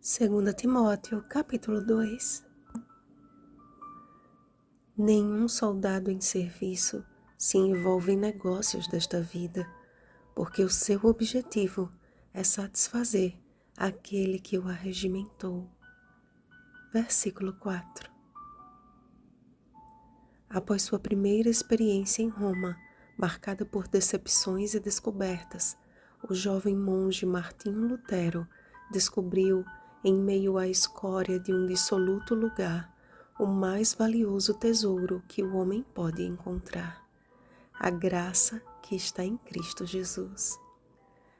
2 Timóteo, capítulo 2. Nenhum soldado em serviço se envolve em negócios desta vida, porque o seu objetivo é satisfazer aquele que o arregimentou. Versículo 4. Após sua primeira experiência em Roma, marcada por decepções e descobertas, o jovem monge Martinho Lutero descobriu, em meio à escória de um dissoluto lugar, o mais valioso tesouro que o homem pode encontrar: a graça que está em Cristo Jesus.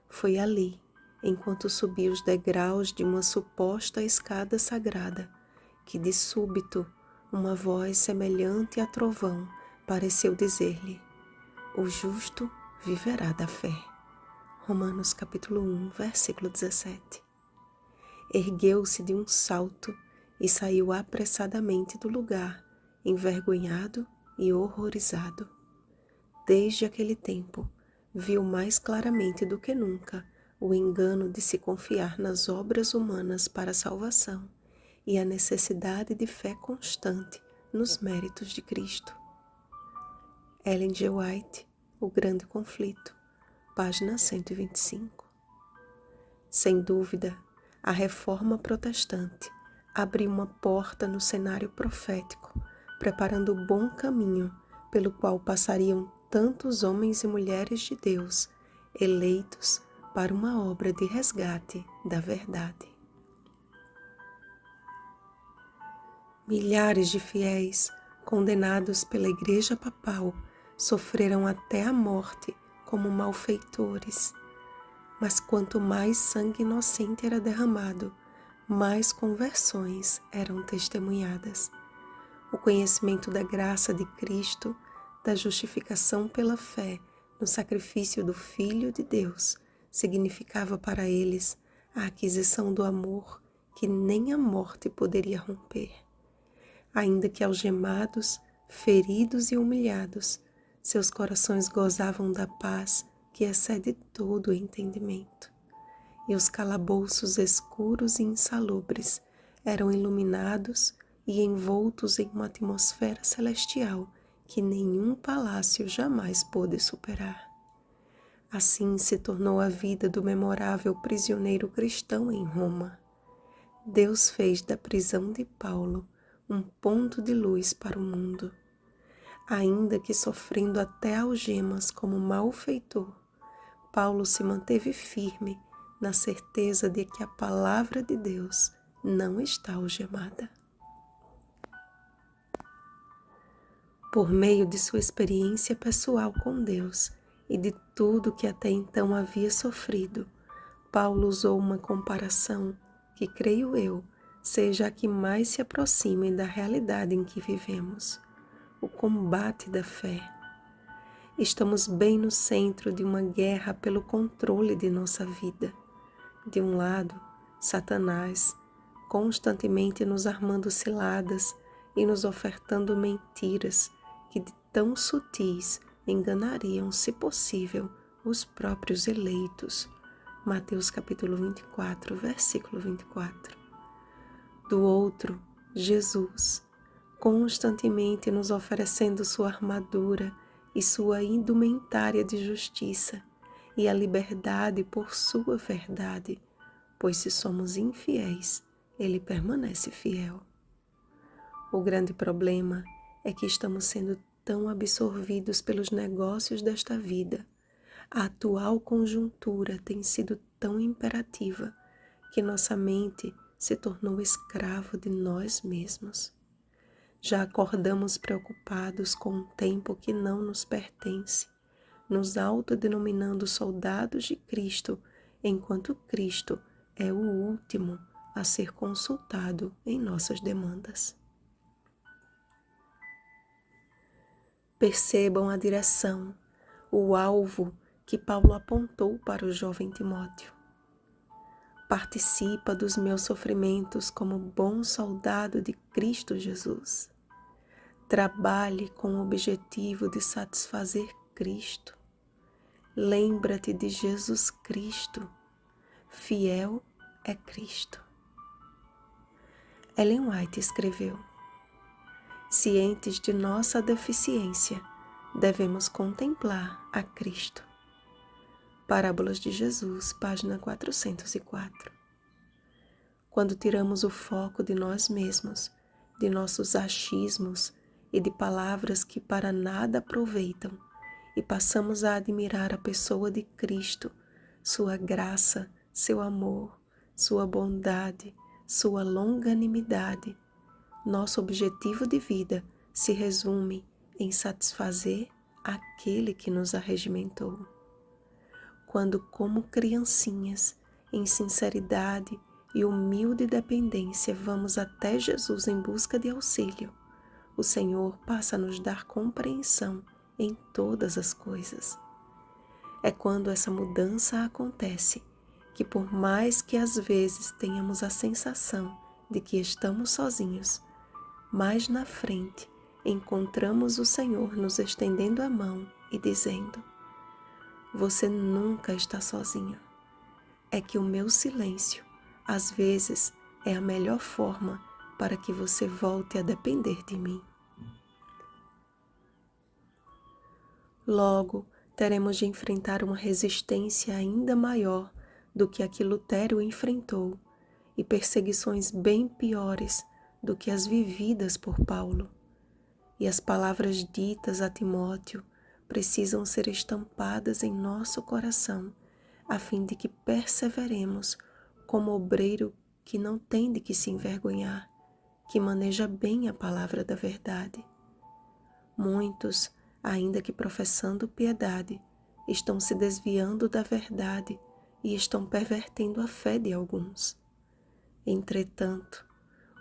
Foi ali, enquanto subia os degraus de uma suposta escada sagrada, que de súbito uma voz semelhante a trovão pareceu dizer-lhe: o justo viverá da fé. Romanos capítulo 1, versículo 17. Ergueu-se de um salto e saiu apressadamente do lugar, envergonhado e horrorizado. Desde aquele tempo, viu mais claramente do que nunca o engano de se confiar nas obras humanas para a salvação e a necessidade de fé constante nos méritos de Cristo. Ellen G. White, O Grande Conflito, página 125. Sem dúvida, a Reforma Protestante abriu uma porta no cenário profético, preparando o bom caminho pelo qual passariam tantos homens e mulheres de Deus, eleitos para uma obra de resgate da verdade. Milhares de fiéis, condenados pela Igreja Papal, sofreram até a morte como malfeitores. Mas quanto mais sangue inocente era derramado, mais conversões eram testemunhadas. O conhecimento da graça de Cristo, da justificação pela fé no sacrifício do Filho de Deus, significava para eles a aquisição do amor que nem a morte poderia romper. Ainda que algemados, feridos e humilhados, seus corações gozavam da paz que excede todo o entendimento. E os calabouços escuros e insalubres eram iluminados e envoltos em uma atmosfera celestial que nenhum palácio jamais pôde superar. Assim se tornou a vida do memorável prisioneiro cristão em Roma. Deus fez da prisão de Paulo um ponto de luz para o mundo. Ainda que sofrendo até algemas como malfeitor, Paulo se manteve firme na certeza de que a palavra de Deus não está algemada. Por meio de sua experiência pessoal com Deus e de tudo que até então havia sofrido, Paulo usou uma comparação que, creio eu, seja a que mais se aproxime da realidade em que vivemos: o combate da fé. Estamos bem no centro de uma guerra pelo controle de nossa vida. De um lado, Satanás, constantemente nos armando ciladas e nos ofertando mentiras que de tão sutis enganariam, se possível, os próprios eleitos. Mateus capítulo 24, versículo 24. Do outro, Jesus, constantemente nos oferecendo sua armadura e sua indumentária de justiça e a liberdade por sua verdade, pois se somos infiéis, ele permanece fiel. O grande problema é que estamos sendo tão absorvidos pelos negócios desta vida. A atual conjuntura tem sido tão imperativa que nossa mente se tornou escravo de nós mesmos. Já acordamos preocupados com um tempo que não nos pertence, nos autodenominando soldados de Cristo, enquanto Cristo é o último a ser consultado em nossas demandas. Percebam a direção, o alvo que Paulo apontou para o jovem Timóteo. Participa dos meus sofrimentos como bom soldado de Cristo Jesus. Trabalhe com o objetivo de satisfazer Cristo. Lembra-te de Jesus Cristo. Fiel é Cristo. Ellen White escreveu: cientes de nossa deficiência, devemos contemplar a Cristo. Parábolas de Jesus, página 404. Quando tiramos o foco de nós mesmos, de nossos achismos e de palavras que para nada aproveitam, e passamos a admirar a pessoa de Cristo, sua graça, seu amor, sua bondade, sua longanimidade, nosso objetivo de vida se resume em satisfazer aquele que nos arregimentou. Quando, como criancinhas, em sinceridade e humilde dependência, vamos até Jesus em busca de auxílio, o Senhor passa a nos dar compreensão em todas as coisas. É quando essa mudança acontece que, por mais que às vezes tenhamos a sensação de que estamos sozinhos, mais na frente encontramos o Senhor nos estendendo a mão e dizendo: você nunca está sozinho. É que o meu silêncio, às vezes, é a melhor forma para que você volte a depender de mim. Logo, teremos de enfrentar uma resistência ainda maior do que a que Lutero enfrentou e perseguições bem piores do que as vividas por Paulo. E as palavras ditas a Timóteo precisam ser estampadas em nosso coração, a fim de que perseveremos como obreiro que não tem de que se envergonhar, que maneja bem a palavra da verdade. Muitos, ainda que professando piedade, estão se desviando da verdade e estão pervertendo a fé de alguns. Entretanto,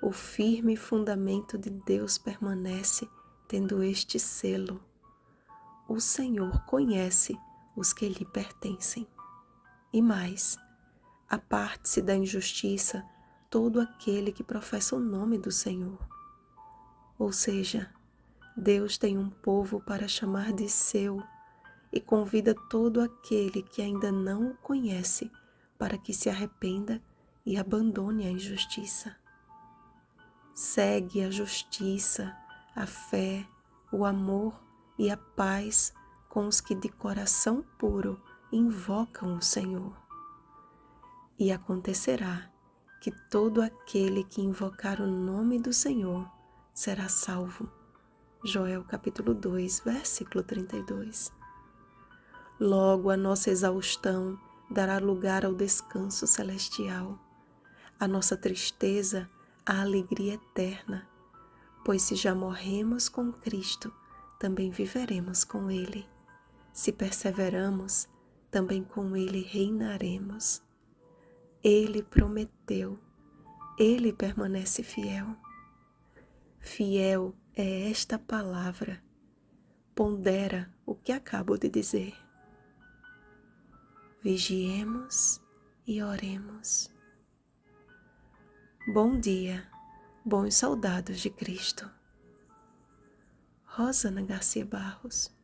o firme fundamento de Deus permanece tendo este selo: o Senhor conhece os que lhe pertencem. E mais, aparte-se da injustiça todo aquele que professa o nome do Senhor. Ou seja, Deus tem um povo para chamar de seu e convida todo aquele que ainda não o conhece para que se arrependa e abandone a injustiça. Segue a justiça, a fé, o amor e a paz com os que de coração puro invocam o Senhor. E acontecerá que todo aquele que invocar o nome do Senhor será salvo. Joel capítulo 2, versículo 32. Logo a nossa exaustão dará lugar ao descanso celestial, a nossa tristeza à alegria eterna, pois se já morremos com Cristo, também viveremos com Ele. Se perseveramos, também com Ele reinaremos. Ele prometeu, Ele permanece fiel. Fiel é esta palavra. Pondera o que acabo de dizer. Vigiemos e oremos. Bom dia, bons soldados de Cristo. Rosana Garcia Barros.